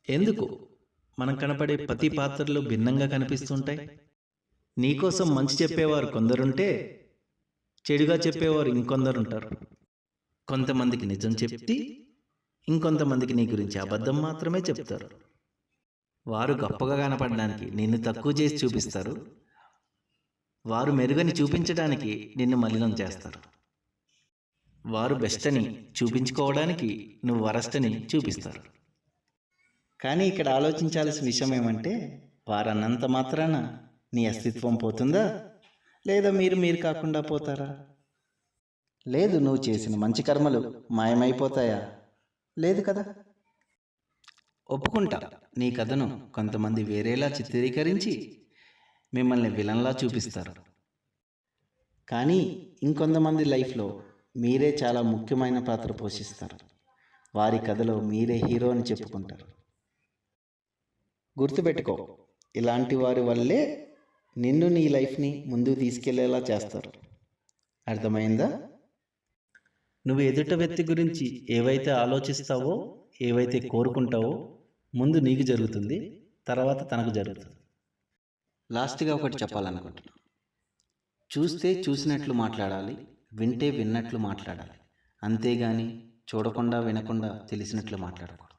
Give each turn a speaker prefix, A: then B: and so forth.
A: ఎందుకు మనం కనపడే ప్రతి పాత్రలు భిన్నంగా కనిపిస్తుంటాయి? నీకోసం మంచి చెప్పేవారు కొందరుంటే, చెడుగా చెప్పేవారు ఇంకొందరుంటారు. కొంతమందికి నిజం చెప్తి, ఇంకొంతమందికి నీ గురించి అబద్ధం మాత్రమే చెప్తారు. వారు గొప్పగా కనపడడానికి నిన్ను తక్కువ చేసి చూపిస్తారు. వారు మెరుగని చూపించడానికి నిన్ను మలినం చేస్తారు. వారు బెస్ట్ అని చూపించుకోవడానికి నువ్వు వరస్ట్ అని చూపిస్తారు. కానీ ఇక్కడ ఆలోచించాల్సిన విషయం ఏమంటే, వారన్నంత మాత్రాన నీ అస్తిత్వం పోతుందా? లేదా మీరు కాకుండా పోతారా? లేదు, నువ్వు చేసిన మంచి కర్మలు మాయమైపోతాయా? లేదు కదా. ఒప్పుకుంటా, నీ కథను కొంతమంది వేరేలా చిత్రీకరించి మిమ్మల్ని విలన్లా చూపిస్తారు. కానీ ఇంకొంతమంది లైఫ్లో మీరే చాలా ముఖ్యమైన పాత్ర పోషిస్తారు. వారి కథలో మీరే హీరో అని చెప్పుకుంటారు. గుర్తుపెట్టుకో, ఇలాంటి వారి వల్లే నిన్ను నీ లైఫ్ని ముందుకు తీసుకెళ్లేలా చేస్తారు. అర్థమైందా? నువ్వు ఎదుట వ్యక్తి గురించి ఏవైతే ఆలోచిస్తావో, ఏవైతే కోరుకుంటావో, ముందు నీకు జరుగుతుంది, తర్వాత తనకు జరుగుతుంది. లాస్ట్గా ఒకటి చెప్పాలనుకుంటున్నాను. చూస్తే చూసినట్లు మాట్లాడాలి, వింటే విన్నట్లు మాట్లాడాలి. అంతేగాని చూడకుండా వినకుండా తెలిసినట్లు మాట్లాడకూడదు.